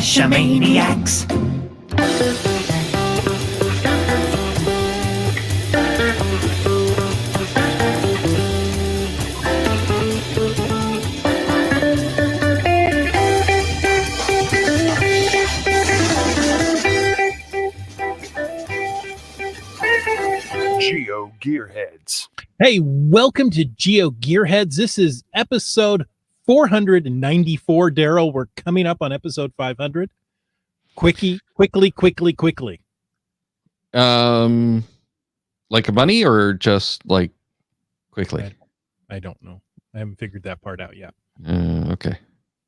Cash-a-maniacs. Geo Gearheads. Hey, welcome to Geo Gearheads. This is episode 494, Daryl. We're coming up on episode 500. Quickly. Like a bunny or just like quickly? I don't know. I haven't figured that part out yet. Okay.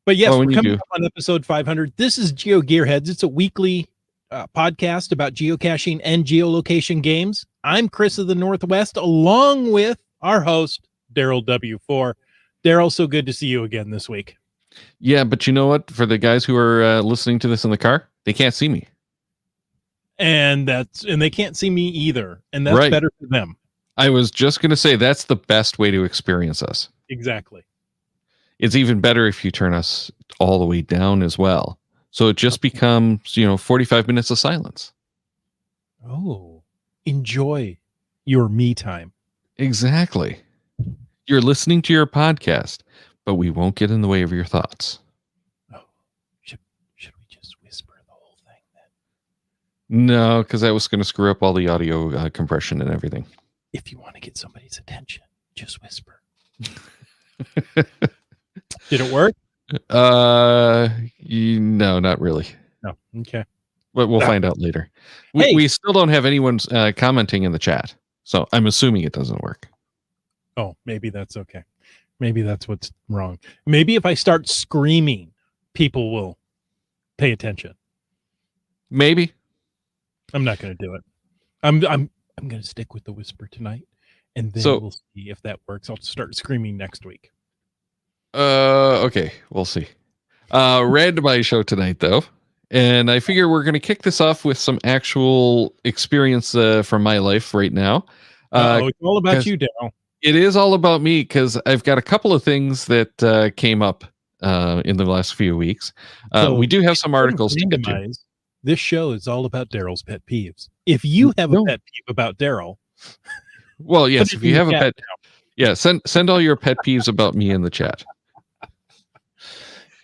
But yes, when we're you coming do. up on episode 500. This is Geo Gearheads. It's a weekly podcast about geocaching and geolocation games. I'm Chris of the Northwest, along with our host, Daryl W4. Daryl, so good to see you again this week. Yeah, but you know what? For the guys who are listening to this in the car, they can't see me. And they can't see me either. And that's Right. better for them. I was just going to say that's the best way to experience us. Exactly. It's even better if you turn us all the way down as well. So it just becomes, 45 minutes of silence. Oh, enjoy your me time. Exactly. You're listening to your podcast, but we won't get in the way of your thoughts. Oh, should we just whisper the whole thing then? No, because that was going to screw up all the audio compression and everything. If you want to get somebody's attention, just whisper. Did it work? No, not really. No. Okay. But we'll find out later. We still don't have anyone commenting in the chat, so I'm assuming it doesn't work. Oh, maybe that's okay. Maybe that's what's wrong. Maybe if I start screaming, people will pay attention. Maybe. I'm not going to do it. I'm going to stick with the whisper tonight, and then we'll see if that works. I'll start screaming next week. Okay, we'll see. Randomize show tonight, though. And I figure we're going to kick this off with some actual experience from my life right now. It's all about you, Daryl. It is all about me because I've got a couple of things that came up in the last few weeks. We do have some articles to get to. This show is all about Daryl's pet peeves. If you have a pet peeve about Daryl, well, yes, if you have a pet, send all your pet peeves about me in the chat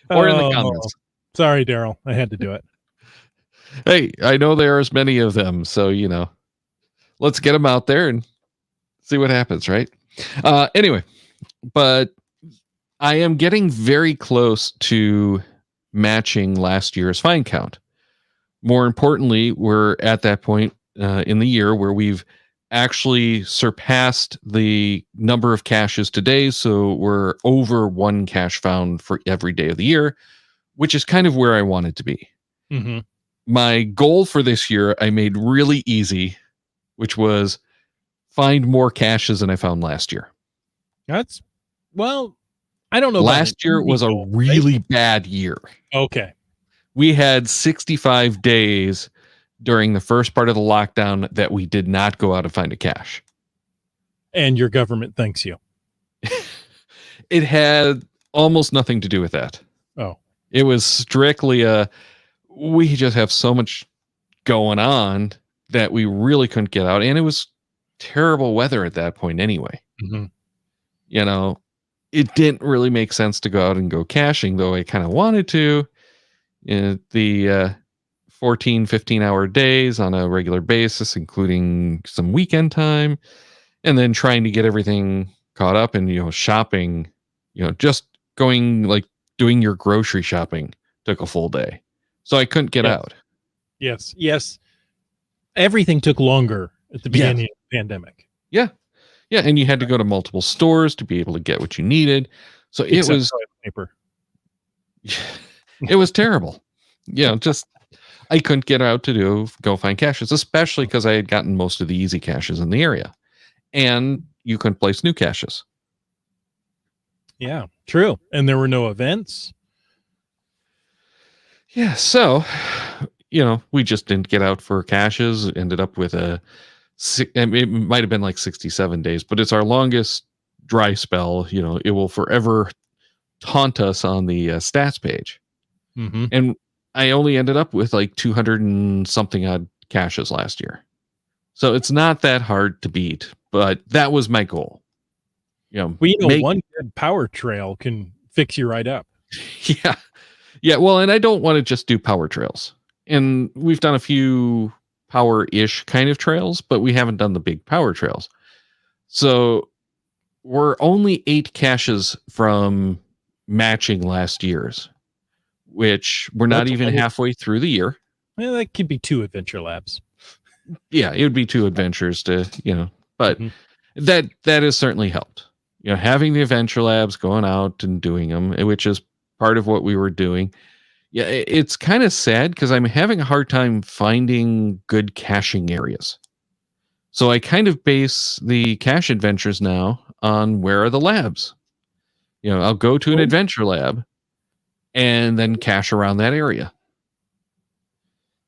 or in the comments. Sorry, Daryl, I had to do it. Hey, I know there's many of them, so let's get them out there and see what happens, right? Anyway, but I am getting very close to matching last year's find count. More importantly, we're at that point in the year where we've actually surpassed the number of caches today. So we're over one cache found for every day of the year, which is kind of where I wanted to be. Mm-hmm. My goal for this year, I made really easy, which was find more caches than I found last year. I don't know. Last year was a really bad year. Okay. We had 65 days during the first part of the lockdown that we did not go out and find a cache. And your government thanks you. It had almost nothing to do with that. Oh. It was strictly we just have so much going on that we really couldn't get out. And it was terrible weather at that point anyway. Mm-hmm. It didn't really make sense to go out and go caching, though I kind of wanted to. The 14, 15-hour days on a regular basis, including some weekend time, and then trying to get everything caught up and, shopping, just going, like, doing your grocery shopping took a full day. So I couldn't get out. Yes. Everything took longer at the beginning of the pandemic. Yeah. Yeah, and you had to go to multiple stores to be able to get what you needed. So it was toilet paper. It was terrible. Just I couldn't get out to go find caches, especially because I had gotten most of the easy caches in the area. And you couldn't place new caches. Yeah, true. And there were no events. Yeah, so, we just didn't get out for caches. Ended up with it might have been like 67 days, but it's our longest dry spell. It will forever taunt us on the stats page. Mm-hmm. And I only ended up with like 200 and something odd caches last year. So it's not that hard to beat, but that was my goal. Well, one good power trail can fix you right up. Yeah. Yeah. Well, and I don't want to just do power trails. And we've done a few power-ish kind of trails, but we haven't done the big power trails. So we're only 8 caches from matching last year's, which we're not even halfway through the year. Well, that could be 2 adventure labs. Yeah, it would be 2 adventures to, but that has certainly helped. Having the adventure labs, going out and doing them, which is part of what we were doing. Yeah, it's kind of sad because I'm having a hard time finding good caching areas. So I kind of base the cache adventures now on where are the labs. I'll go to an adventure lab and then cache around that area.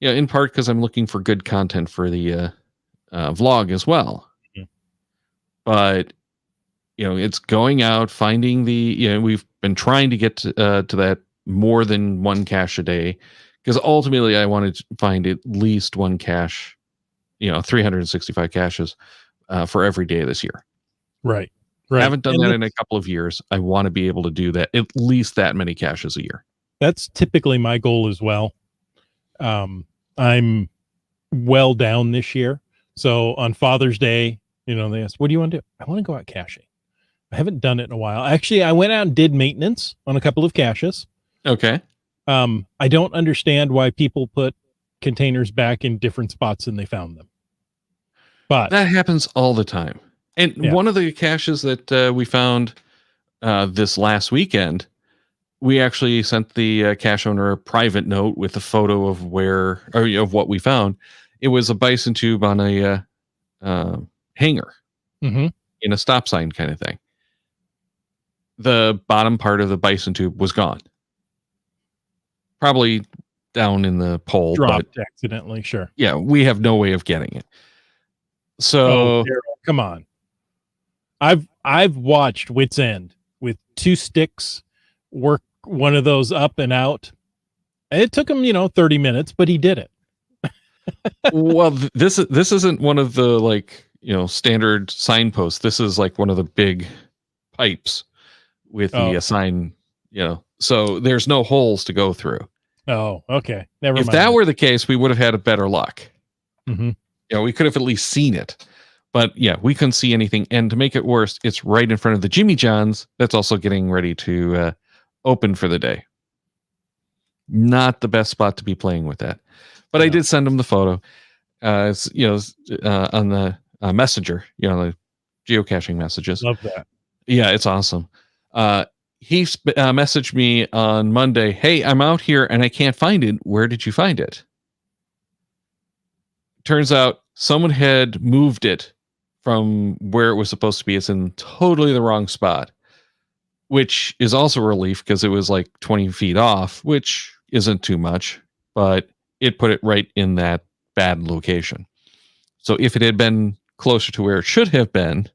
In part because I'm looking for good content for the vlog as well. But, it's going out, finding we've been trying to get to that more than 1 cache a day, because ultimately I wanted to find at least 1 cache, 365 caches for every day this year. Right. I haven't done that in a couple of years. I want to be able to do that, at least that many caches a year. That's typically my goal as well. I'm well down this year. So on Father's Day, they asked, what do you want to do? I want to go out caching. I haven't done it in a while. Actually, I went out and did maintenance on a couple of caches. Okay. I don't understand why people put containers back in different spots than they found them. But that happens all the time. And one of the caches that we found this last weekend, we actually sent the cache owner a private note with a photo of of what we found. It was a bison tube on a hanger in a stop sign kind of thing. The bottom part of the bison tube was gone. Probably down in the pole. Dropped accidentally, sure. Yeah, we have no way of getting it. So come on. I've watched Wit's End with 2 sticks work one of those up and out. It took him, 30 minutes, but he did it. Well, this isn't one of the standard signposts. This is like one of the big pipes with the sign, so there's no holes to go through. Oh, okay. Never mind. If that were the case, we would have had a better luck. We could have at least seen it. But yeah, we couldn't see anything. And to make it worse, it's right in front of the Jimmy John's that's also getting ready to open for the day. Not the best spot to be playing with that. But I did send him the photo. On the messenger, the geocaching messages. Love that. Yeah, it's awesome. He messaged me on Monday, hey, I'm out here and I can't find it. Where did you find it? Turns out someone had moved it from where it was supposed to be. It's in totally the wrong spot, which is also a relief because it was like 20 feet off, which isn't too much, but it put it right in that bad location. So if it had been closer to where it should have been,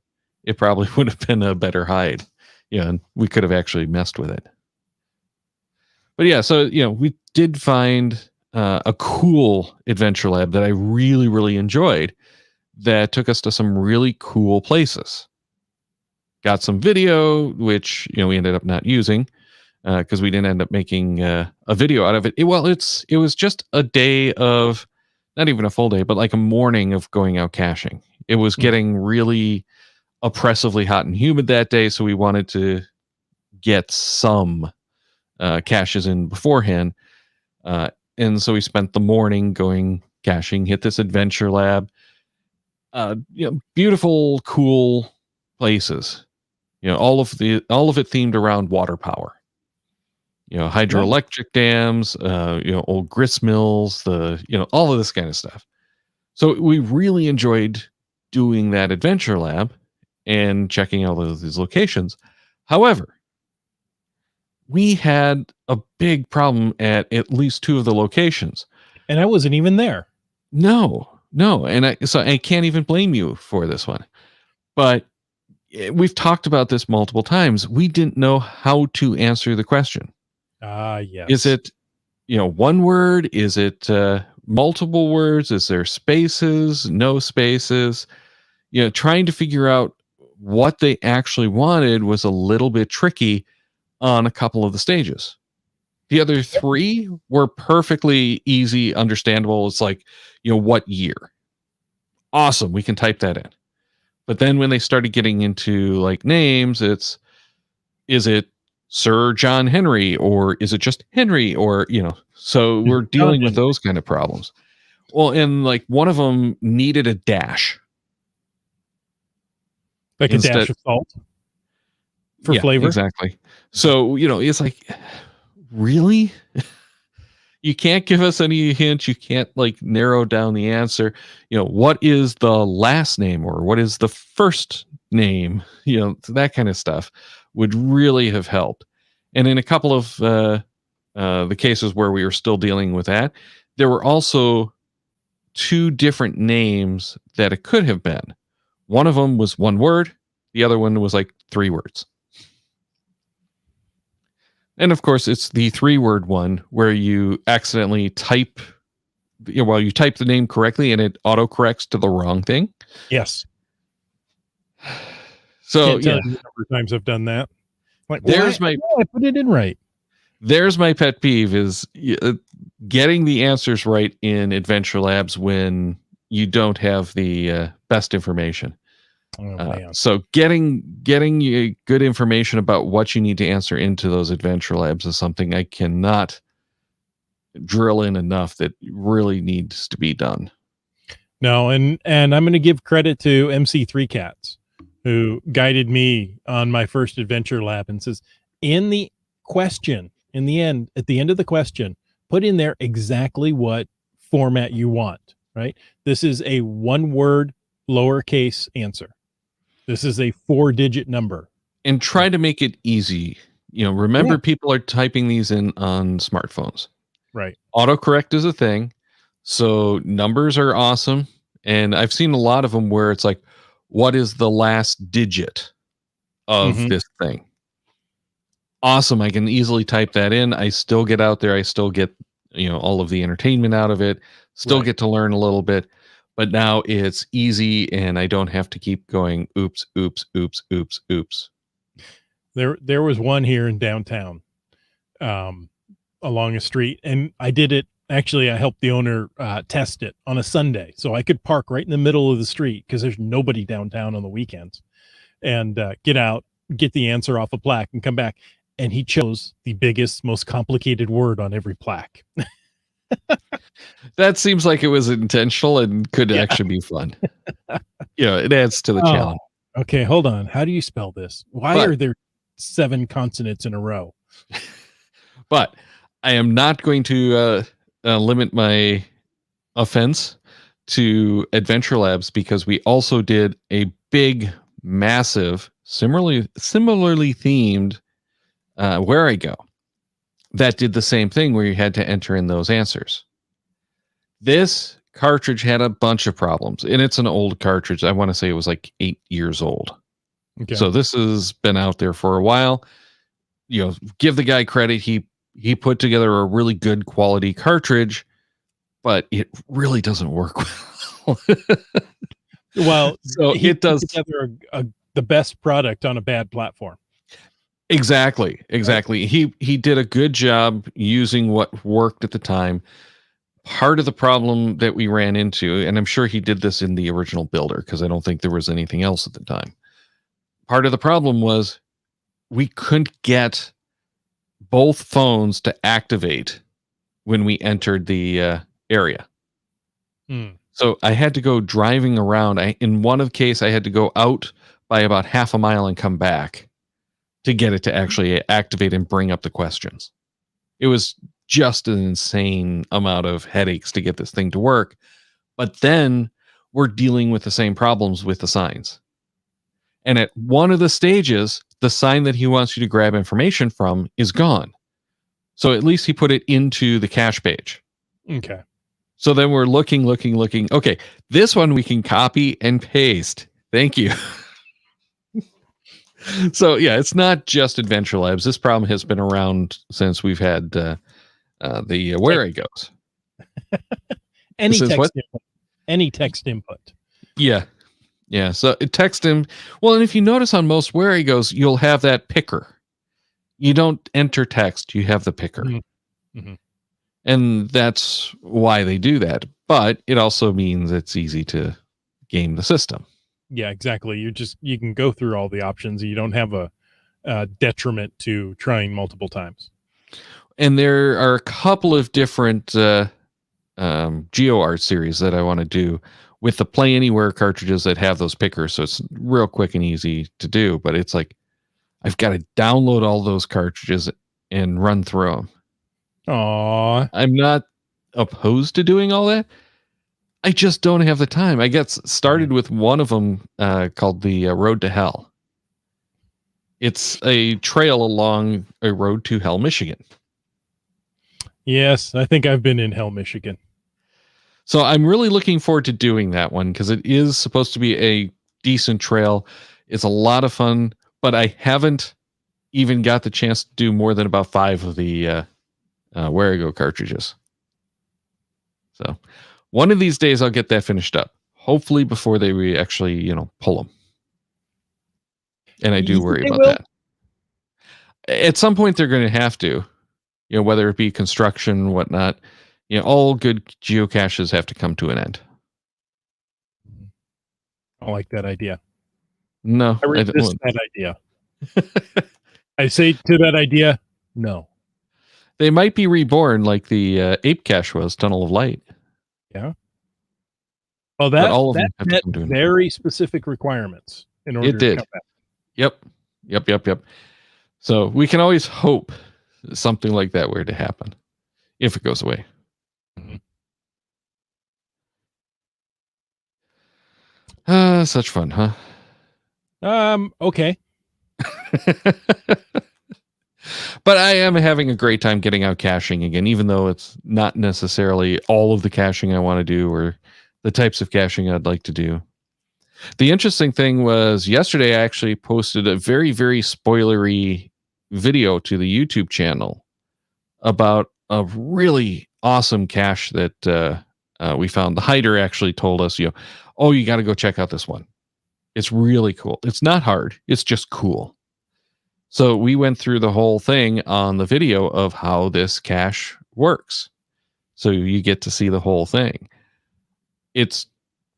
it probably would have been a better hide. And we could have actually messed with it. But yeah, so, we did find a cool adventure lab that I really, really enjoyed that took us to some really cool places. Got some video, which, we ended up not using because we didn't end up making a video out of it. It was just a day of, not even a full day, but like a morning of going out caching. It was getting really oppressively hot and humid that day, so we wanted to get some caches in beforehand. And so we spent the morning going caching, hit this adventure lab. Beautiful, cool places. All of it themed around water power. Hydroelectric dams, old grist mills, all of this kind of stuff. So we really enjoyed doing that adventure lab and checking out these locations. However, we had a big problem at least 2 of the locations. And I wasn't even there. No. And I can't even blame you for this one. But we've talked about this multiple times. We didn't know how to answer the question. Yes. Is it, one word? Is it multiple words? Is there spaces? No spaces? Trying to figure out what they actually wanted was a little bit tricky on a couple of the stages. The other three were perfectly easy, understandable. It's like, what year? Awesome. We can type that in. But then when they started getting into like names, is it Sir John Henry, or is it just Henry, or, so we're dealing with those kind of problems. Well, and like one of them needed a dash. Like a dash of salt for flavor. Exactly. So, it's like, really? You can't give us any hint. You can't like narrow down the answer. What is the last name, or what is the first name? That kind of stuff would really have helped. And in a couple of the cases where we were still dealing with that, there were also two different names that it could have been. One of them was one word. The other one was like 3 words. And of course, it's the 3-word one where you accidentally type, you type the name correctly and it autocorrects to the wrong thing. Yes. So Can't tell you the number of times I've done that. Like, I put it in right. There's my pet peeve is getting the answers right in Adventure Labs when you don't have the best information. So getting you good information about what you need to answer into those Adventure Labs is something I cannot drill in enough that really needs to be done. No, and I'm going to give credit to MC3 Cats, who guided me on my first Adventure Lab and says, in the question, at the end of the question, put in there exactly what format you want, right? This is a 1-word lowercase answer. This is a 4-digit number. And try to make it easy. Remember, people are typing these in on smartphones. Right. Autocorrect is a thing. So numbers are awesome. And I've seen a lot of them where it's like, what is the last digit of this thing? Awesome. I can easily type that in. I still get out there. I still get, all of the entertainment out of it. Still get to learn a little bit. But now it's easy and I don't have to keep going, oops, oops, oops, oops, oops. There was one here in downtown along a street, and I did it. Actually, I helped the owner test it on a Sunday, so I could park right in the middle of the street because there's nobody downtown on the weekends, and get out, get the answer off a plaque, and come back. And he chose the biggest, most complicated word on every plaque. That seems like it was intentional and could actually be fun. It adds to the challenge. Okay, hold on. How do you spell this? Why are there 7 consonants in a row? But I am not going to limit my offense to Adventure Labs because we also did a big, massive, similarly themed Where I Go that did the same thing where you had to enter in those answers. This cartridge had a bunch of problems, and it's an old cartridge. I want to say it was like 8 years old. Okay. So this has been out there for a while. Give the guy credit. He put together a really good quality cartridge, but it really doesn't work well. Well, so it does together the best product on a bad platform. Exactly. He did a good job using what worked at the time. Part of the problem that we ran into, and I'm sure he did this in the original builder because I don't think there was anything else at the time. Part of the problem was we couldn't get both phones to activate when we entered the area. So I had to go driving around. In one of the case, I had to go out by about half a mile and come back to get it to actually activate and bring up the questions. It was just an insane amount of headaches to get this thing to work. But then we're dealing with the same problems with the signs. And at one of the stages, the sign that he wants you to grab information from is gone. So at least he put it into the cache page. Okay. So then we're looking. Okay, this one we can copy and paste. Thank you. So yeah, it's not just Adventure Labs. This problem has been around since we've had where it goes. Any Says text what? input. Any text input. Yeah. Yeah. So text him. Well, and if you notice on most where he goes, you'll have that picker. You don't enter text, you have the picker. Mm-hmm. And that's why they do that. But it also means it's easy to game the system. Yeah, exactly. You can go through all the options. You don't have a detriment to trying multiple times. And there are a couple of different GeoArt series that I want to do with the Play Anywhere cartridges that have those pickers. So it's real quick and easy to do. But it's like, I've got to download all those cartridges and run through them. Aww. I'm not opposed to doing all that. I just don't have the time. I got started with one of them called the Road to Hell. It's a trail along a road to Hell, Michigan. Yes, I think I've been in Hell, Michigan. So I'm really looking forward to doing that one because it is supposed to be a decent trail. It's a lot of fun, but I haven't even got the chance to do more than about 5 of the Where-I-Go cartridges. So one of these days I'll get that finished up. Hopefully before they actually, pull them. And I do worry about that. At some point they're going to have to, whether it be construction, whatnot, all good geocaches have to come to an end. I like that idea. No, I resist that idea. I say to that idea, no. They might be reborn like the Ape Cache was, Tunnel of Light. Yeah. Well, that met to very specific requirements in order to come back. Yep. So we can always hope something like that were to happen if it goes away. Such fun, huh? Okay. But I am having a great time getting out caching again, even though it's not necessarily all of the caching I want to do or the types of caching I'd like to do. The interesting thing was yesterday I actually posted a very, very spoilery video to the YouTube channel about a really awesome cache that we found. The hider actually told us, you got to go check out this one. It's really cool. It's not hard. It's just cool. So we went through the whole thing on the video of how this cache works. So you get to see the whole thing. It's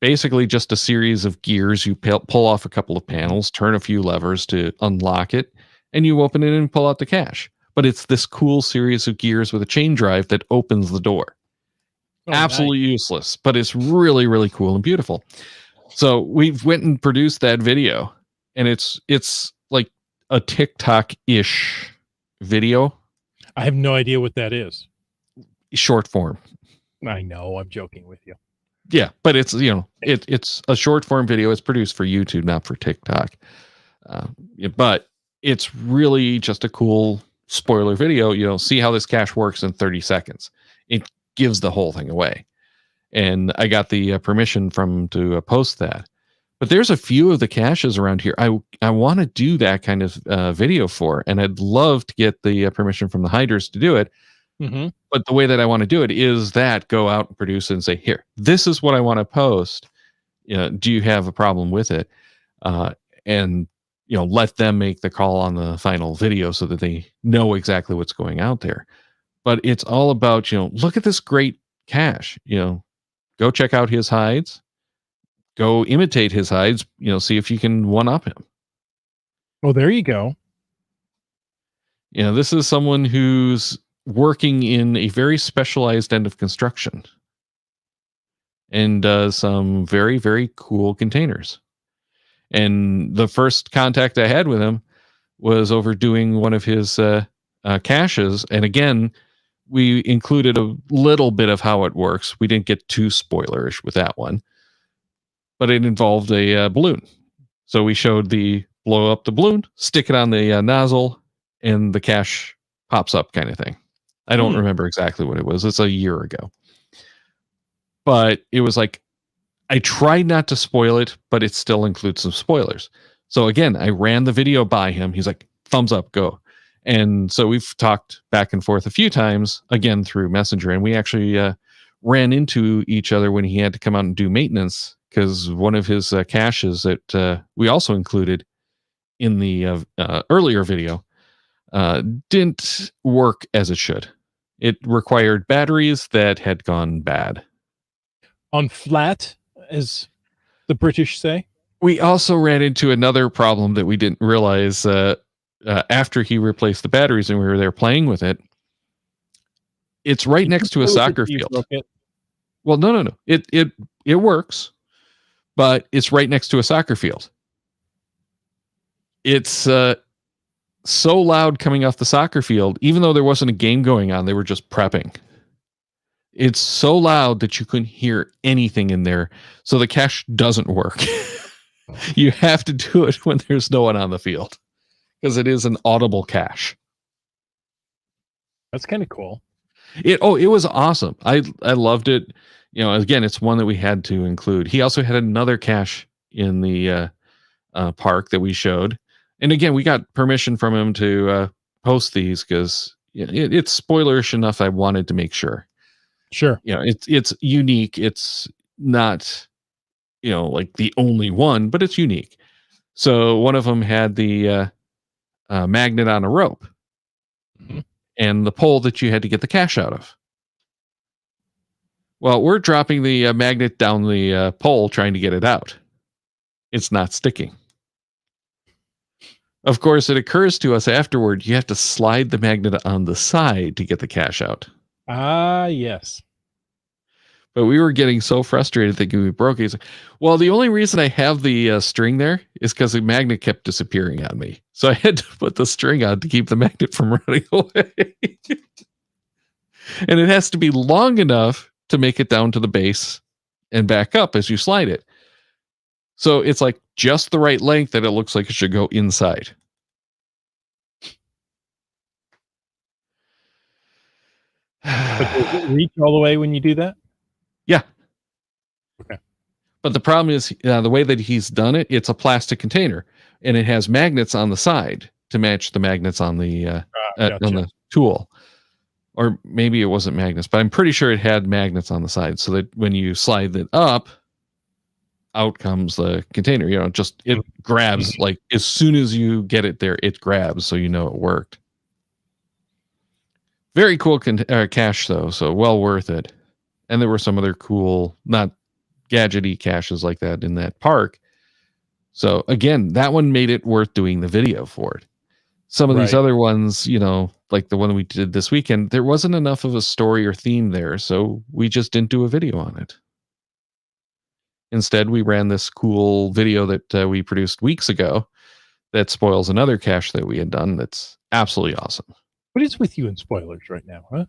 basically just a series of gears. You pull off a couple of panels, turn a few levers to unlock it, and you open it and pull out the cache. But it's this cool series of gears with a chain drive that opens the door. Absolutely useless, but it's really, really cool and beautiful. So we went and produced that video, and it's like a TikTok-ish video. I have no idea what that is. Short form. I know. I'm joking with you. Yeah, but it's it's a short form video. It's produced for YouTube, not for TikTok. But it's really just a cool spoiler video. See how this cache works in 30 seconds. It gives the whole thing away. And I got the permission to post that. But there's a few of the caches around here I want to do that kind of video for, and I'd love to get the permission from the hiders to do it. Mm-hmm. But the way that I want to do it is go out and produce it and say, here, this is what I want to post. Do you have a problem with it? And let them make the call on the final video so that they know exactly what's going out there. But it's all about, look at this great cache. Go check out his hides. Go imitate his hides, see if you can one-up him. Well, there you go. This is someone who's working in a very specialized end of construction and does some very, very cool containers. And the first contact I had with him was over doing one of his caches. And again, we included a little bit of how it works. We didn't get too spoilerish with that one. But it involved a balloon. So we showed the blow up the balloon, stick it on the nozzle, and the cache pops up kind of thing. I don't remember exactly what it was. It's a year ago. But it was like, I tried not to spoil it, but it still includes some spoilers. So again, I ran the video by him. He's like, thumbs up, go. And so we've talked back and forth a few times, again through Messenger, and we actually ran into each other when he had to come out and do maintenance, because one of his caches that we also included in the earlier video didn't work as it should. It required batteries that had gone bad. On flat, as the British say. We also ran into another problem that we didn't realize after he replaced the batteries and we were there playing with it. It's right next to a soccer field. Well, no. It works, but it's right next to a soccer field. It's so loud coming off the soccer field, even though there wasn't a game going on, they were just prepping. It's so loud that you couldn't hear anything in there. So the cache doesn't work. You have to do it when there's no one on the field, because it is an audible cache. That's kind of cool. It was awesome. I loved it. Again, it's one that we had to include. He also had another cache in the park that we showed. And again, we got permission from him to post these because it's spoilerish enough. I wanted to make sure. Sure. It's unique. It's not, like the only one, but it's unique. So one of them had the magnet on a rope, mm-hmm. and the pole that you had to get the cache out of. Well, we're dropping the magnet down the pole trying to get it out. It's not sticking. Of course, it occurs to us afterward, you have to slide the magnet on the side to get the cache out. Ah, yes. But we were getting so frustrated thinking we broke it. He's like, well, the only reason I have the string there is because the magnet kept disappearing on me. So I had to put the string on to keep the magnet from running away. And it has to be long enough to make it down to the base and back up as you slide it. So it's like just the right length that it looks like it should go inside. But does it reach all the way when you do that? Yeah. Okay. But the problem is the way that he's done it, it's a plastic container and it has magnets on the side to match the magnets on the on the tool. Or maybe it wasn't magnets, but I'm pretty sure it had magnets on the side so that when you slide it up, out comes the container. It grabs, like as soon as you get it there, it grabs, so it worked. Very cool cache though, so well worth it. And there were some other cool, not gadgety caches like that in that park. So again, that one made it worth doing the video for it. Some of these other ones, like the one we did this weekend, there wasn't enough of a story or theme there, so we just didn't do a video on it. Instead, we ran this cool video that we produced weeks ago that spoils another cache that we had done that's absolutely awesome. What is with you and spoilers right now, huh?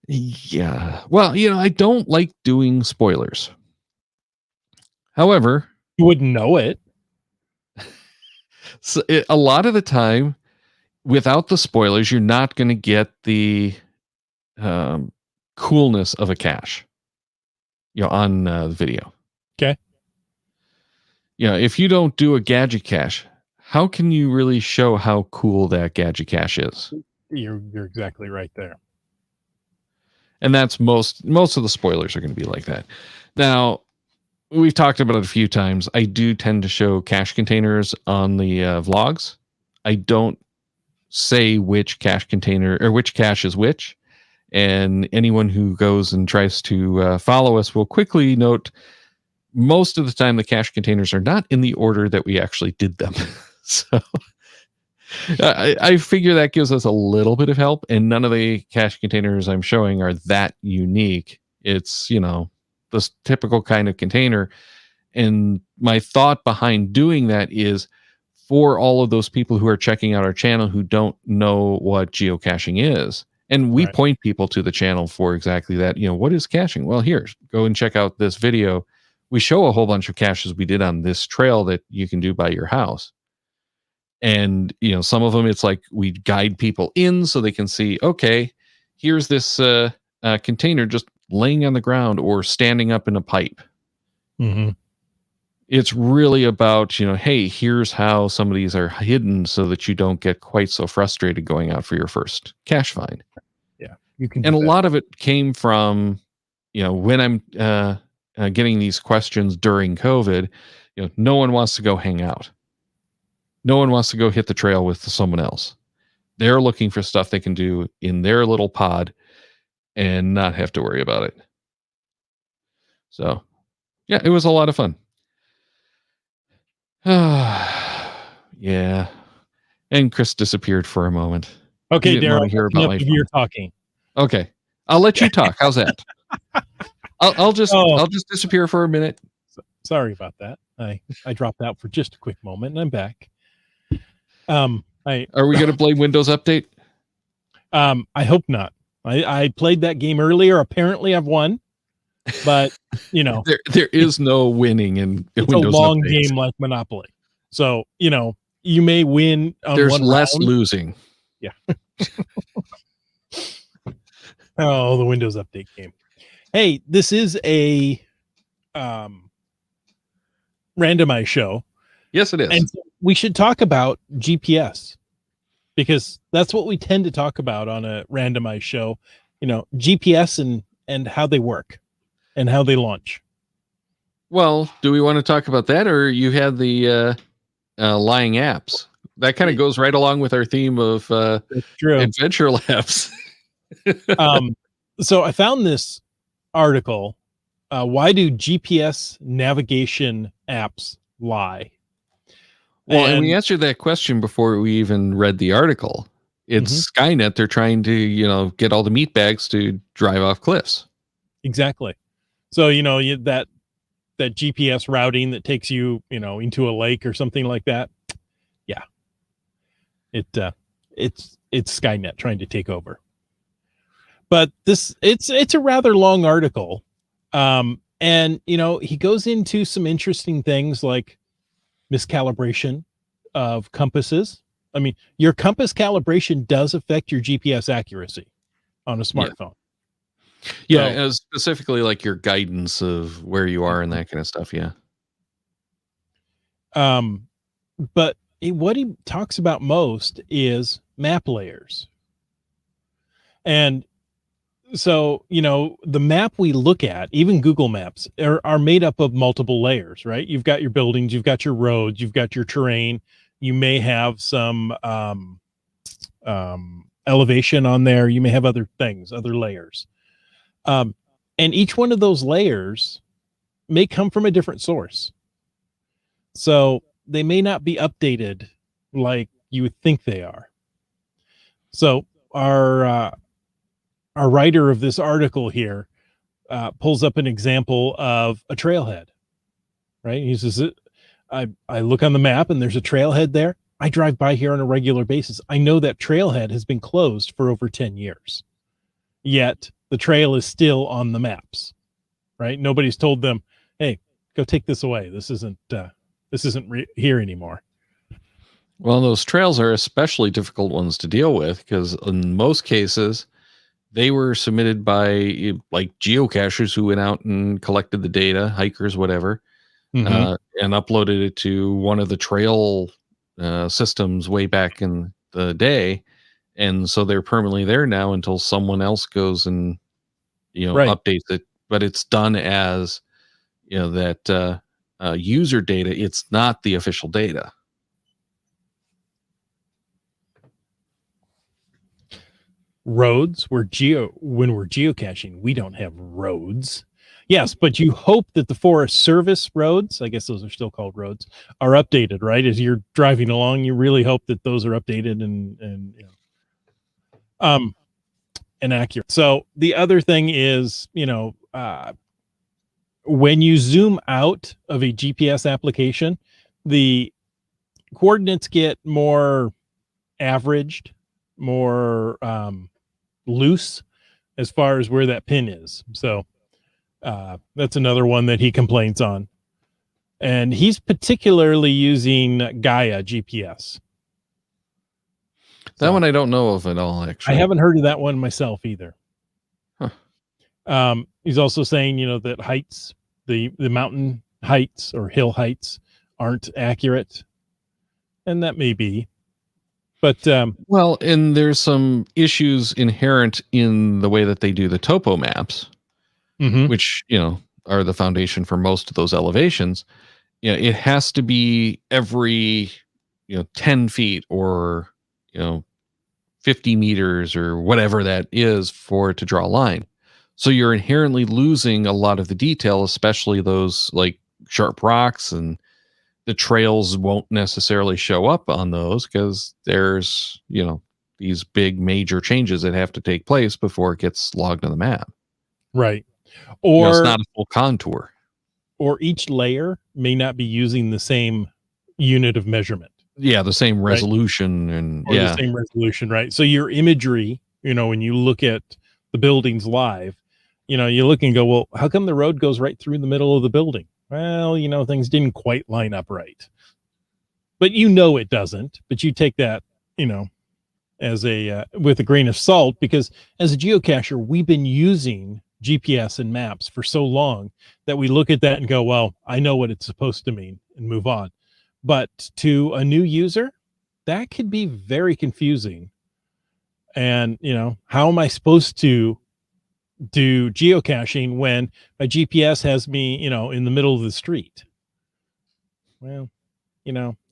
Yeah. Well, I don't like doing spoilers. However, you wouldn't know it. So a lot of the time, without the spoilers, you're not going to get the coolness of a cache, on the video. Okay. If you don't do a gadget cache, how can you really show how cool that gadget cache is? You're exactly right there. And that's most of the spoilers are going to be like that. Now, we've talked about it a few times. I do tend to show cache containers on the vlogs. I don't say which cache container or which cache is which. And anyone who goes and tries to follow us will quickly note most of the time the cache containers are not in the order that we actually did them. So I figure that gives us a little bit of help, and none of the cache containers I'm showing are that unique. It's, this typical kind of container. And my thought behind doing that is for all of those people who are checking out our channel who don't know what geocaching is. And we point people to the channel for exactly that. What is caching? Well, here, go and check out this video. We show a whole bunch of caches we did on this trail that you can do by your house. And, some of them, it's like we guide people in so they can see, okay, here's this container just laying on the ground or standing up in a pipe. Mm-hmm. It's really about, hey, here's how some of these are hidden so that you don't get quite so frustrated going out for your first cache find. Yeah, you can. And a lot of it came from, when I'm getting these questions during COVID, no one wants to go hang out. No one wants to go hit the trail with someone else. They're looking for stuff they can do in their little pod and not have to worry about it. So, yeah, it was a lot of fun. Yeah. And Chris disappeared for a moment. Okay, Daryl, hear about enough of your talking. Okay, I'll let you talk. How's that? I'll just disappear for a minute. Sorry about that. I dropped out for just a quick moment, and I'm back. Are we going to play Windows Update? I hope not. I played that game earlier. Apparently, I've won, but there is no winning in it's Windows a long updates. game like Monopoly. So you may win. There's one less round. losing. Yeah. Oh, the Windows Update game. Hey, this is a randomized show. Yes, it is. And so we should talk about GPS because that's what we tend to talk about on a randomized show. GPS and how they work and how they launch. Well, do we want to talk about that, or you had the lying apps? That kind of goes right along with our theme of Adventure Labs. So I found this article. Why do GPS navigation apps lie? Well, and we answered that question before we even read the article. It's Skynet. They're trying to, get all the meatbags to drive off cliffs. Exactly. So, that GPS routing that takes you, into a lake or something like that. Yeah. It's Skynet trying to take over. But it's a rather long article. And he goes into some interesting things like miscalibration of compasses. I mean, your compass calibration does affect your GPS accuracy on a smartphone. Yeah, specifically like your guidance of where you are and that kind of stuff. Yeah. But what he talks about most is map layers. And so, the map we look at, even Google Maps, are made up of multiple layers, right? You've got your buildings, you've got your roads, you've got your terrain. You may have some elevation on there. You may have other things, other layers. And each one of those layers may come from a different source. So they may not be updated like you would think they are. So our writer of this article here pulls up an example of a trailhead, right? He says, I look on the map and there's a trailhead there. I drive by here on a regular basis. I know that trailhead has been closed for over 10 years. Yet the trail is still on the maps, right? Nobody's told them, hey, go take this away. This isn't here anymore. Well, those trails are especially difficult ones to deal with because in most cases, they were submitted by like geocachers who went out and collected the data, hikers, whatever, and uploaded it to one of the trail systems way back in the day. And so they're permanently there now until someone else goes and, updates it. But it's done as, that user data. It's not the official data. Roads when we're geocaching, we don't have roads. Yes, but you hope that the Forest Service roads, I guess those are still called roads, are updated, right? As you're driving along, you really hope that those are updated and accurate. So the other thing is, when you zoom out of a GPS application, the coordinates get more averaged, more loose as far as where that pin is. So that's another one that he complains on. And he's particularly using Gaia GPS. That one I don't know of at all, actually. I haven't heard of that one myself either. Huh. He's also saying, that heights, the mountain heights or hill heights aren't accurate, and that may be. But Well, and there's some issues inherent in the way that they do the topo maps, mhm, which, are the foundation for most of those elevations. It has to be every, 10 feet or, 50 meters or whatever that is for it to draw a line. So you're inherently losing a lot of the detail, especially those like sharp rocks, and the trails won't necessarily show up on those because there's, these big major changes that have to take place before it gets logged on the map. right. It's Or not a full contour. or each layer may not be using the same unit of measurement. Yeah, the same Right. resolution and Or the same resolution, right? So your imagery, when you look at the buildings live, you look and go, well, how come the road goes right through the middle of the building? Well, things didn't quite line up right. But it doesn't. But you take that, as a with a grain of salt, because as a geocacher, we've been using GPS and maps for so long that we look at that and go, well, I know what it's supposed to mean, and move on. But to a new user, that could be very confusing. And, how am I supposed to do geocaching when my GPS has me, in the middle of the street? Well,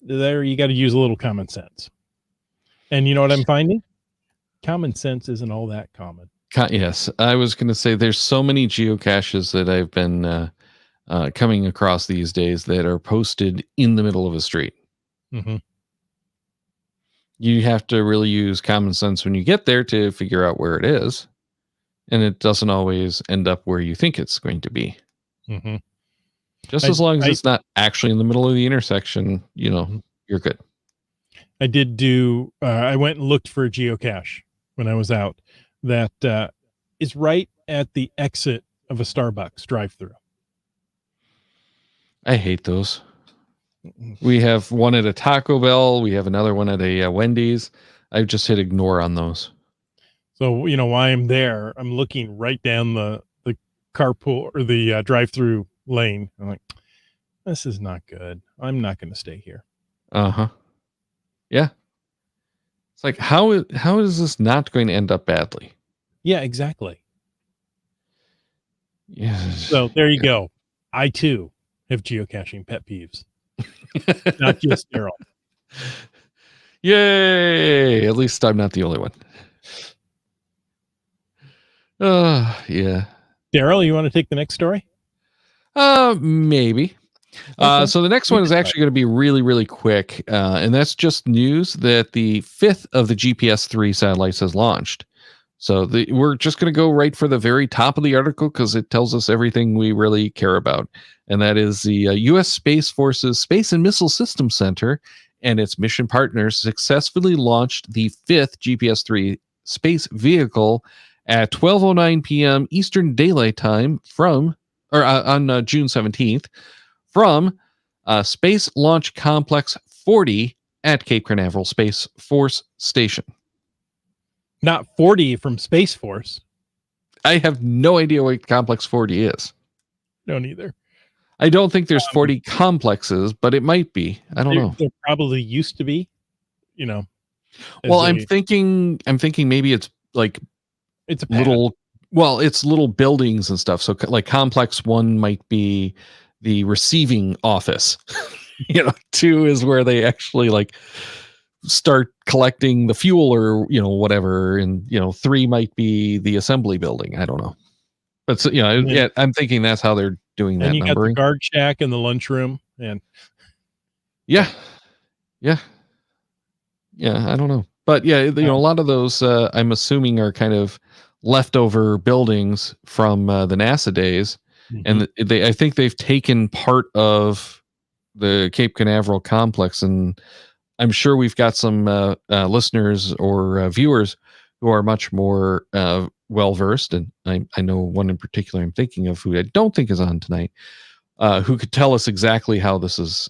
there you got to use a little common sense. And you know what I'm finding? Common sense isn't all that common. Yes, I was going to say there's so many geocaches that I've been coming across these days that are posted in the middle of a street. Mm-hmm. You have to really use common sense when you get there to figure out where it is. And it doesn't always end up where you think it's going to be. Mm-hmm. Just as long as it's not actually in the middle of the intersection, you're good. I did do, I went and looked for a geocache when I was out that is right at the exit of a Starbucks drive-through. I hate those. We have one at a Taco Bell. We have another one at a Wendy's. I've just hit ignore on those. So, while I'm there, I'm looking right down the carpool or the drive-through lane. I'm like, this is not good. I'm not going to stay here. Uh-huh. Yeah. It's like, how is this not going to end up badly? Yeah, exactly. Yes. So there you go. I too have geocaching pet peeves. Not just Daryl. Yay! At least I'm not the only one. Yeah. Daryl, you want to take the next story? Maybe. Okay. So the next one is actually going to be really, really quick. And that's just news that the 5th of the GPS-3 satellites has launched. So we're just going to go right for the very top of the article because it tells us everything we really care about. And that is the U.S. Space Force's Space and Missile Systems Center and its mission partners successfully launched the 5th GPS-3 space vehicle at 12:09 p.m. Eastern Daylight Time on June 17th from Space Launch Complex 40 at Cape Canaveral Space Force Station. Not 40 from Space Force. I have no idea what Complex 40 is. Don't either. I don't think there's 40 complexes, but it might be. I don't know. There probably used to be, Well, I'm thinking maybe it's like it's a it's little buildings and stuff. So like Complex 1 might be the receiving office. 2 is where they actually like start collecting the fuel or whatever, and 3 might be the assembly building. I don't know, but so, yeah, I'm thinking that's how they're doing that. And you numbering. got the guard shack and the lunchroom, and yeah, I don't know, but yeah, a lot of those I'm assuming are kind of leftover buildings from the NASA days, and I think they've taken part of the Cape Canaveral complex, and I'm sure we've got some listeners or viewers who are much more well versed, and I know one in particular I'm thinking of who I don't think is on tonight, who could tell us exactly how this is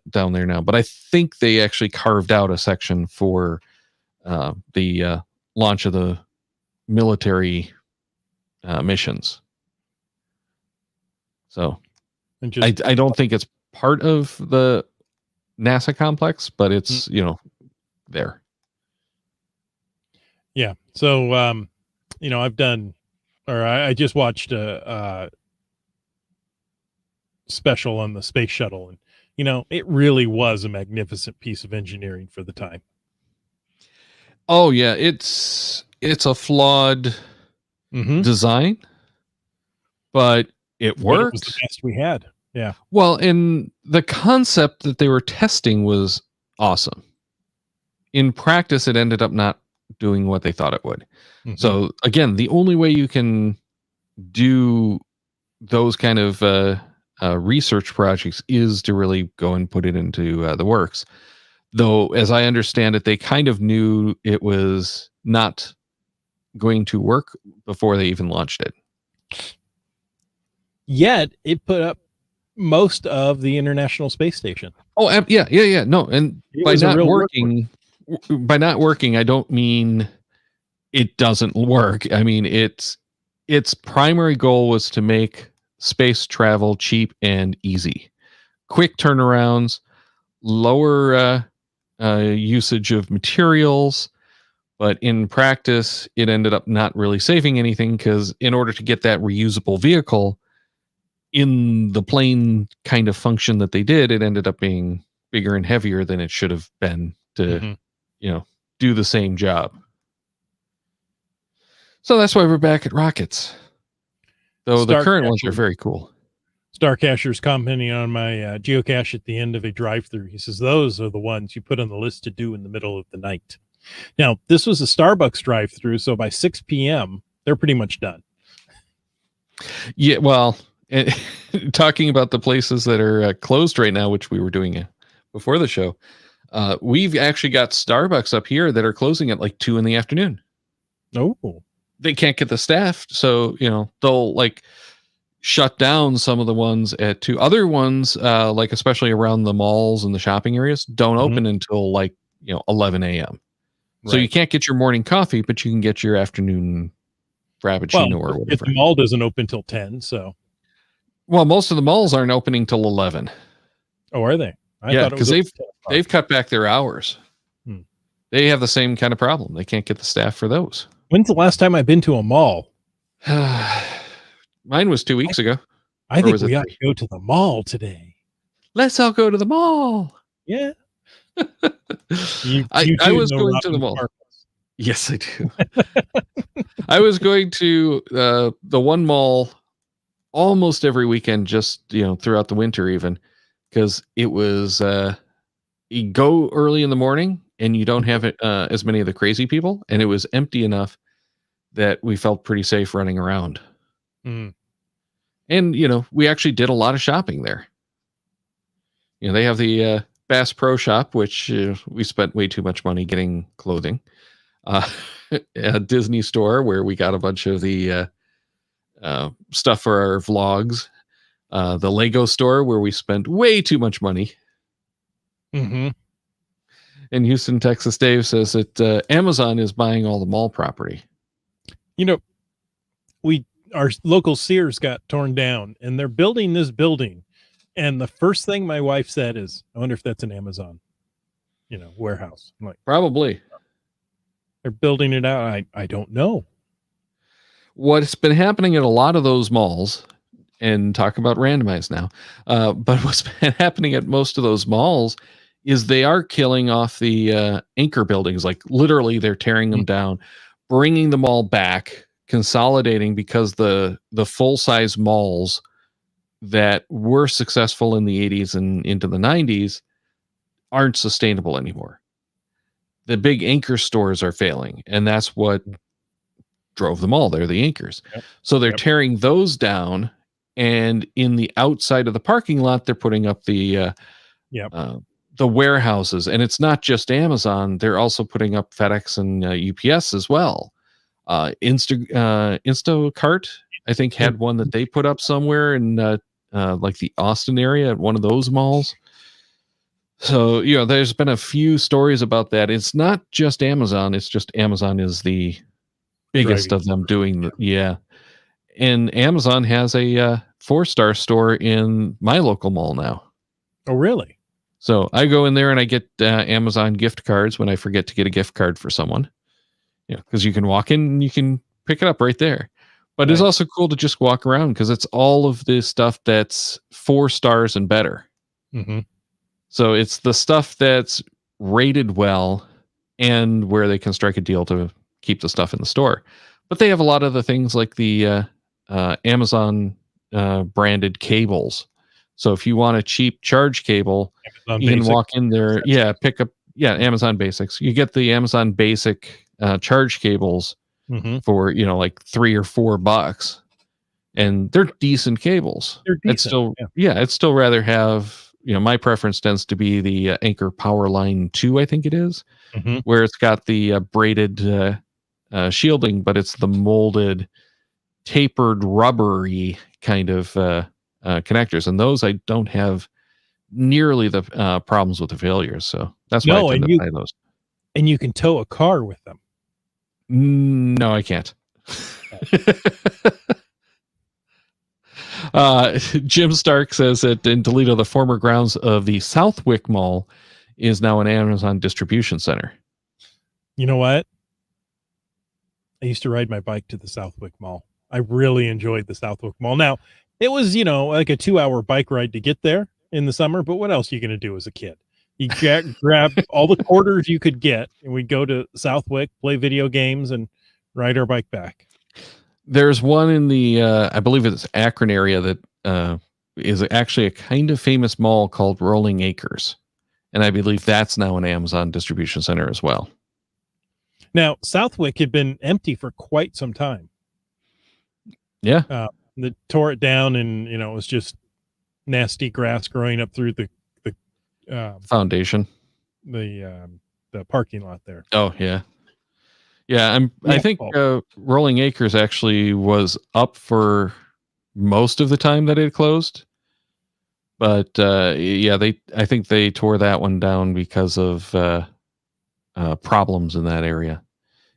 down there now. But I think they actually carved out a section for the launch of the military missions. So And just I don't think it's part of the NASA complex, but it's, there. yeah. So I've done, or I just watched a special on the space shuttle, and it really was a magnificent piece of engineering for the time. Oh yeah, it's a flawed design, but it But it was worked. the best we had. Yeah. Well, and the concept that they were testing was awesome. In practice, it ended up not doing what they thought it would. Mhm. So again, the only way you can do those kind of research projects is to really go and put it into the works. Though, as I understand it, they kind of knew it was not going to work before they even launched it. Yet it put up most of the International Space Station. Oh, yeah. No, and It by was a not real working, I don't mean it doesn't work. I mean its primary goal was to make space travel cheap and easy, quick turnarounds, lower usage of materials. But in practice, it ended up not really saving anything because in order to get that reusable vehicle in the plain kind of function that they did, it ended up being bigger and heavier than it should have been to, do the same job. So that's why we're back at rockets. Though the current ones are very cool. Starcasher's commenting on my geocache at the end of a drive-through. He says, those are the ones you put on the list to do in the middle of the night. Now, this was a Starbucks drive-through, so by 6 p.m., they're pretty much done. Yeah, well, talking about the places that are closed right now, which we were doing before the show, we've actually got Starbucks up here that are closing at like 2 p.m. Oh. They can't get the staff, so they'll like shut down some of the ones at 2. Other ones, like especially around the malls and the shopping areas, don't open until like 11 a.m. So you can't get your morning coffee, but you can get your afternoon frappuccino or whatever. The mall doesn't open till 10, so. Well, most of the malls aren't opening till 11. Oh, are they? Yeah, because they've cut back their hours. They have the same kind of problem. They can't get the staff for those. When's the last time I've been to a mall? Mine was 2 weeks ago. I think we ought to go to the mall today. Let's all go to the mall. Yeah. I was going to the mall. Yes, I do. I was going to the one mall almost every weekend, just throughout the winter, even because it was you go early in the morning and you don't have as many of the crazy people, and it was empty enough that we felt pretty safe running around. And we actually did a lot of shopping there. They have the Bass Pro Shop, which we spent way too much money getting clothing. A Disney store where we got a bunch of the stuff for our vlogs. The Lego store where we spent way too much money. In Houston, Texas, Dave says that Amazon is buying all the mall property. Our local Sears got torn down, and they're building this building. And the first thing my wife said is, I wonder if that's an Amazon, warehouse. I'm like, probably. They're building it out. I don't know. What's been happening at a lot of those malls, and talk about Randomize now, but what's been happening at most of those malls is they are killing off the anchor buildings. Like literally they're tearing them down, bringing them all back, consolidating, because the full-size malls that were successful in the 80s and into the 90s aren't sustainable anymore. The big anchor stores are failing, and that's what drove them all. They're the anchors. So they're tearing those down, and in the outside of the parking lot, they're putting up the warehouses. And it's not just Amazon. They're also putting up FedEx and UPS as well. Instacart, I think, had one that they put up somewhere in like the Austin area at one of those malls. So, there's been a few stories about that. It's not just Amazon. It's just Amazon is the biggest of them doing and Amazon has a 4-star store in my local mall now. Oh, really? So I go in there and I get Amazon gift cards when I forget to get a gift card for someone. Yeah, because you can walk in and you can pick it up right there. But it's Nice. also cool to just walk around because it's all of this stuff that's 4 stars and better. Mm-hmm. So it's the stuff that's rated well and where they can strike a deal to keep the stuff in the store. But they have a lot of the things like the Amazon branded cables. So if you want a cheap charge cable, Amazon you can Basics. walk in there. Yeah, pick up. Yeah, Amazon Basics. You get the Amazon Basic charge cables Mm-hmm. for like $3 or $4, and they're decent cables. They're decent. It's still yeah. I'd still rather have my preference tends to be the Anchor Powerline 2, I think it is, Mm-hmm. where it's got the braided shielding, but it's the molded, tapered, rubbery kind of connectors, and those I don't have nearly the problems with the failures. So that's why I tend to buy those. And you can tow a car with them. No, I can't. Jim Stark says that in Toledo, the former grounds of the Southwick Mall is now an Amazon distribution center. You know what? I used to ride my bike to the Southwick Mall. I really enjoyed the Southwick Mall. Now, it was, like a 2-hour bike ride to get there in the summer, but what else are you going to do as a kid? You grab all the quarters you could get, and we'd go to Southwick, play video games, and ride our bike back. There's one in the, I believe it's Akron area that is actually a kind of famous mall called Rolling Acres. And I believe that's now an Amazon distribution center as well. Now, Southwick had been empty for quite some time. Yeah. They tore it down, and, it was just nasty grass growing up through the foundation, the parking lot there. Oh, yeah. Yeah, I think Rolling Acres actually was up for most of the time that it closed. But I think they tore that one down because of problems in that area.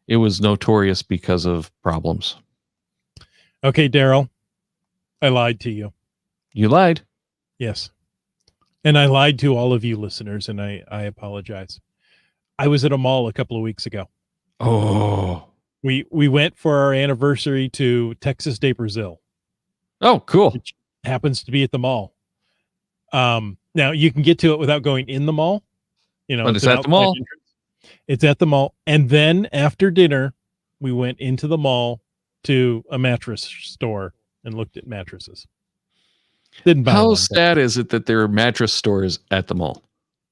It was notorious because of problems. Okay, Daryl, I lied to you. You lied. Yes. And I lied to all of you listeners, and I apologize. I was at a mall a couple of weeks ago. Oh. We went for our anniversary to Texas Day Brazil. Oh, cool. Which happens to be at the mall. Now you can get to it without going in the mall. But it's at the mall. Entrance. It's at the mall. And then after dinner, we went into the mall to a mattress store and looked at mattresses. Didn't buy How one, sad is it that there are mattress stores at the mall?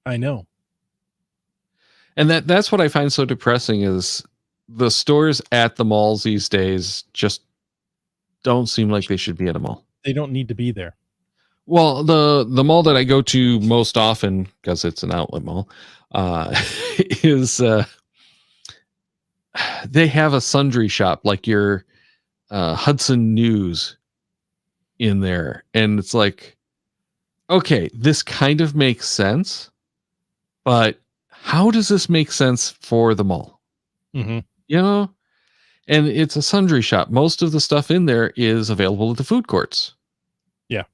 I know. And that's what I find so depressing is the stores at the malls these days just don't seem like they should be at a mall. They don't need to be there. Well, the mall that I go to most often, because it's an outlet mall, is they have a sundry shop like your Hudson News in there. And it's like, okay, this kind of makes sense, but how does this make sense for the mall? Mm-hmm. And it's a sundry shop. Most of the stuff in there is available at the food courts. Yeah.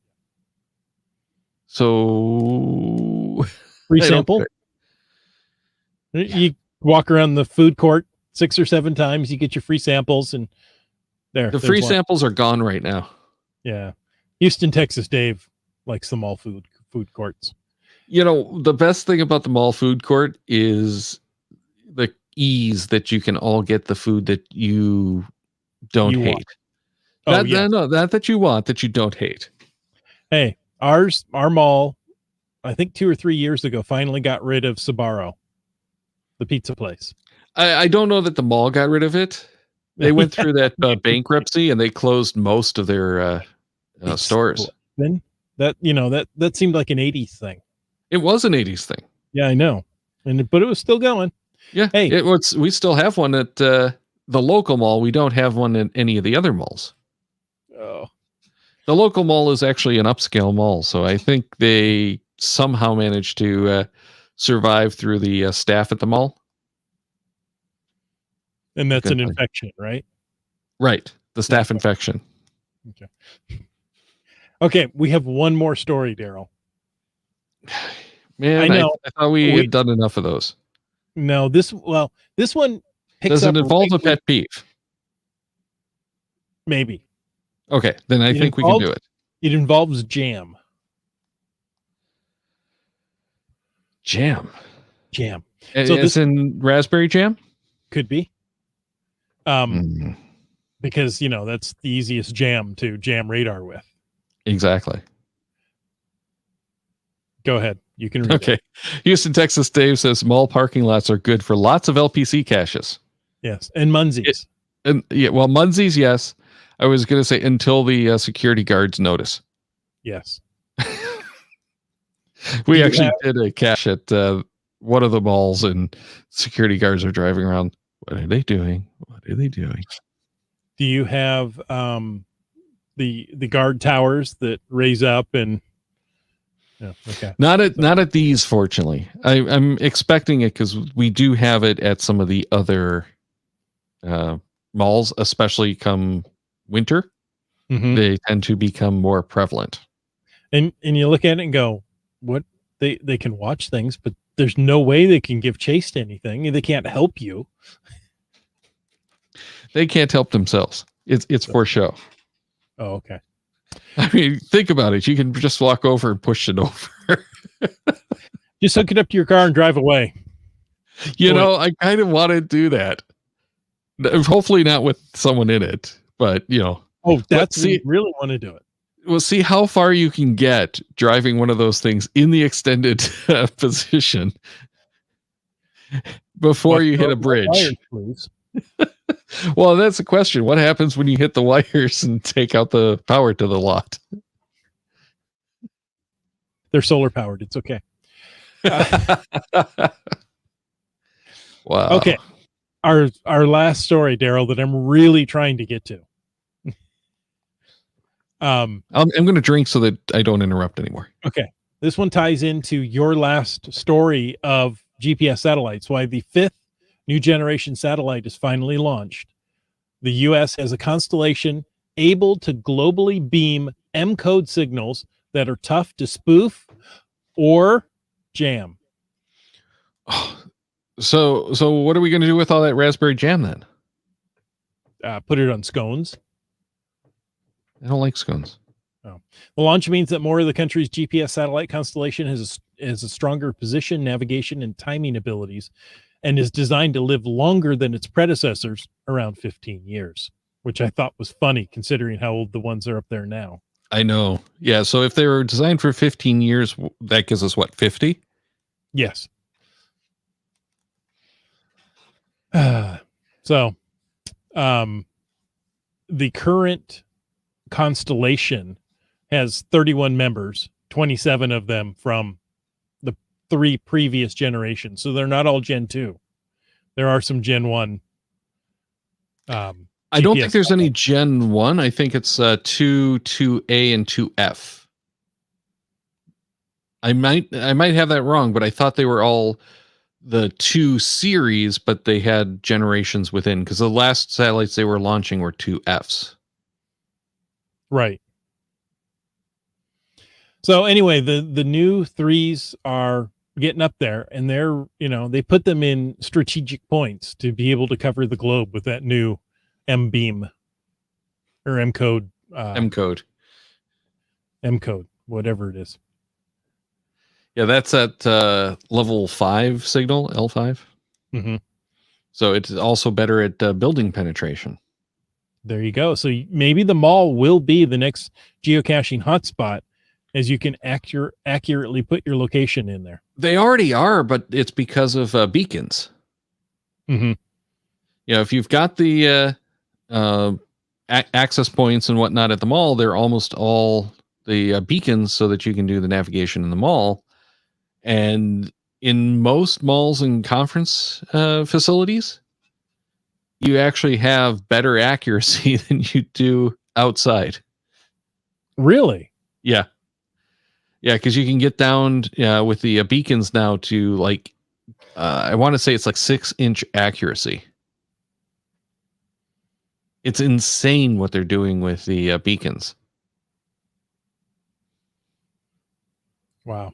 So Free sample. You walk around the food court 6 or 7 times, you get your free samples, and the free samples are gone right now. Yeah. Houston, Texas Dave likes the mall food courts. The best thing about the mall food court is the ease that you can all get the food that you don't hate. Not that you want, that you don't hate. Hey, our mall, I think 2 or 3 years ago, finally got rid of Sbarro, the pizza place. I don't know that the mall got rid of it. They went through that bankruptcy and they closed most of their stores. Then that seemed like an 80s thing. It was an 80s thing. Yeah, I know. But it was still going. Yeah. Hey, we still have one at the local mall. We don't have one in any of the other malls. Oh. The local mall is actually an upscale mall, so I think they somehow managed to survive through the staff at the mall. And that's an infection, right? Right. The staff infection. Okay, we have one more story, Daryl. Man, I know. I thought we had done enough of those. No, this one picks Does up it involve right a pet peeve? maybe. Okay, then I think we can do it. It involves jam. Jam. So It's in raspberry jam? could be. Because that's the easiest jam to jam radar with. Exactly. Go ahead. You can read it. Houston, Texas Dave says mall parking lots are good for lots of LPC caches. Yes. And Munzies. Munzies, yes. I was going to say until the security guards notice. Yes. We actually did a cache at one of the malls, and security guards are driving around. What are they doing? What are they doing? Do you have the guard towers that raise up and? No, okay. Not at these, fortunately. I'm expecting it because we do have it at some of the other malls, especially come winter. Mm-hmm. They tend to become more prevalent. And you look at it and go, what they can watch things, but there's no way they can give chase to anything. They can't help you. They can't help themselves. It's for show. Oh, okay. I mean, think about it. You can just walk over and push it over. Just hook it up to your car and drive away. I kind of want to do that. Hopefully not with someone in it, but Oh, you really want to do it. We'll see how far you can get driving one of those things in the extended position before you hit a bridge. Wires, please. Well, that's the question. What happens when you hit the wires and take out the power to the lot? They're solar powered. It's okay. Wow. Okay. Our last story, Daryl, that I'm really trying to get to. I'm going to drink so that I don't interrupt anymore. Okay. This one ties into your last story of GPS satellites, why the 5th new generation satellite is finally launched. The U.S. has a constellation able to globally beam M-code signals that are tough to spoof or jam. So what are we going to do with all that raspberry jam then? Put it on scones. I don't like scones. Oh. The launch means that more of the country's GPS satellite constellation has a stronger position, navigation, and timing abilities, and is designed to live longer than its predecessors, around 15 years, which I thought was funny considering how old the ones are up there now. I know. Yeah. So if they were designed for 15 years, that gives us what, 50? Yes. So, the current constellation has 31 members, 27 of them from the 3 previous generations. So they're not all Gen 2. There are some Gen 1. I don't think there's any Gen 1. I think it's 2, 2A, and 2F. I might have that wrong, but I thought they were all the 2 series, but they had generations within, because the last satellites they were launching were 2Fs. Right. So anyway, the new 3s are getting up there, and they're, they put them in strategic points to be able to cover the globe with that new M-beam or M-code. M-code, whatever it is. Yeah, that's at level 5 signal, L5. Mm-hmm. So it's also better at building penetration. There you go. So maybe the mall will be the next geocaching hotspot, as you can accurately put your location in there. They already are, but it's because of beacons. Mm-hmm. If you've got the access points and whatnot at the mall, they're almost all the beacons so that you can do the navigation in the mall. And in most malls and conference facilities, you actually have better accuracy than you do outside. Really? Yeah. Yeah, because you can get down with the beacons now to I want to say it's 6-inch accuracy. It's insane what they're doing with the beacons. Wow.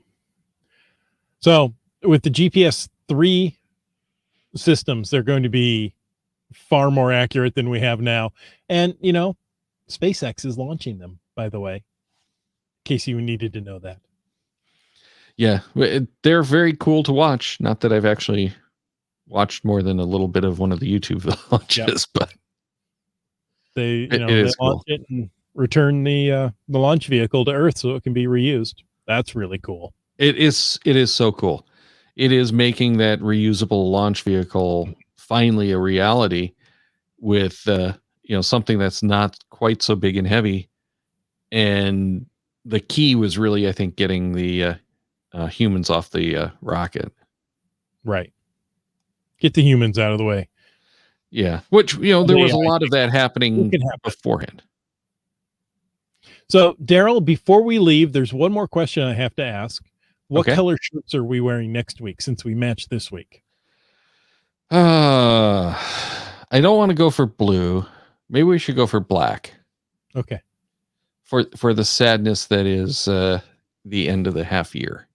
So with the GPS 3 systems, they're going to be far more accurate than we have now. And, you know, SpaceX is launching them, by the way, in case you needed to know that. Yeah, they're very cool to watch. Not that I've actually watched more than a little bit of one of the YouTube launches, but they, they launch cool. it and return the launch vehicle to Earth so it can be reused. That's really cool. It is so cool. It is making that reusable launch vehicle finally a reality with something that's not quite so big and heavy. And the key was really, I think, getting the humans off the rocket. Right. Get the humans out of the way. Yeah. Which, there was a lot of that happening beforehand. So, Daryl, before we leave, there's one more question I have to ask. What color shirts are we wearing next week since we matched this week? I don't want to go for blue. Maybe we should go for black. Okay. For the sadness that is the end of the half year.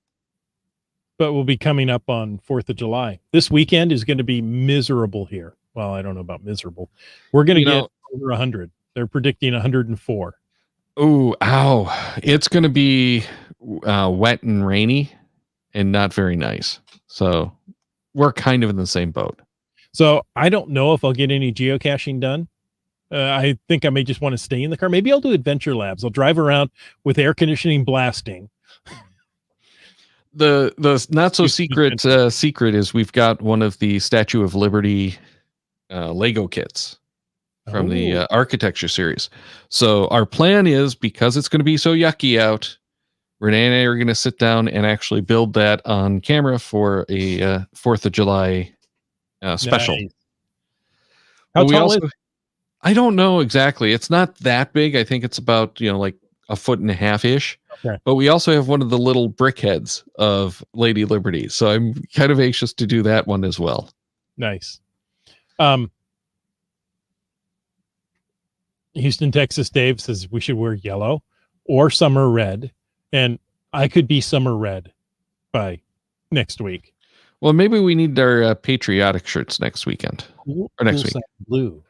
But we'll be coming up on 4th of July. This weekend is going to be miserable here. Well, I don't know about miserable. We're going to get over 100. They're predicting 104. Oh, ow. It's going to be wet and rainy and not very nice. So we're kind of in the same boat. So I don't know if I'll get any geocaching done. I think I may just want to stay in the car. Maybe I'll do adventure labs. I'll drive around with air conditioning blasting. The not so secret secret is we've got one of the Statue of Liberty Lego kits from the architecture series. So our plan is, because it's going to be so yucky out, Renee and I are going to sit down and actually build that on camera for a 4th of July special. Nice. How tall is it? I don't know exactly. It's not that big. I think it's about, like 1.5 feet ish. Okay. But we also have one of the little brick heads of Lady Liberty. So I'm kind of anxious to do that one as well. Nice. Houston, Texas Dave says we should wear yellow or summer red. And I could be summer red by next week. Well, maybe we need our patriotic shirts next weekend or next week. Blue.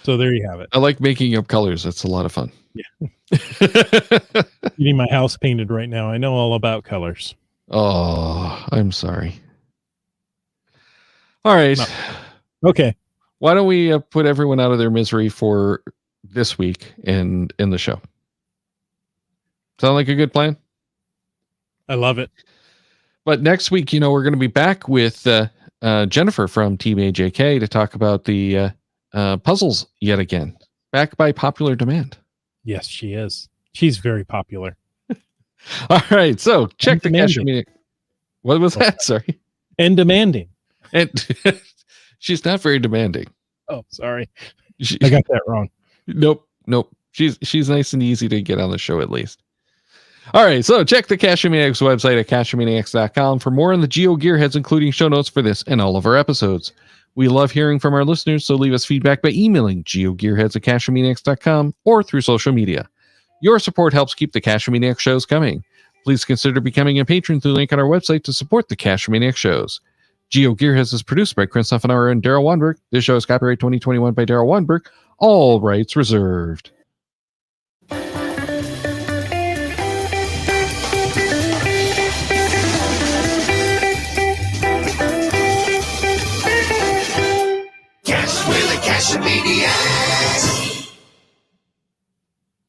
So there you have it. I like making up colors. That's a lot of fun. Yeah. Getting my house painted right now. I know all about colors. Oh, I'm sorry. All right. No. Okay. Why don't we put everyone out of their misery for this week and in the show? Sound like a good plan? I love it. But next week, we're going to be back with Jennifer from Team AJK to talk about the puzzles yet again, back by popular demand. Yes, she is. She's very popular. All right, so check the cache meeting. What was that? Sorry. And demanding. And she's not very demanding. Oh, sorry. I got that wrong. Nope. She's nice and easy to get on the show at least. All right, so check the Cache Maniacs website at cachemaniacs.com for more on the Geo Gearheads, including show notes for this and all of our episodes. We love hearing from our listeners, so leave us feedback by emailing geogearheads at cachemaniacs.com or through social media. Your support helps keep the Cache Maniacs shows coming. Please consider becoming a patron through the link on our website to support the Cache Maniacs shows. Geo Gearheads is produced by Chris Nuffenauer and Daryl Wanberg. This show is copyright 2021 by Daryl Wanberg. All rights reserved. Cache, we're the Cache Maniacs.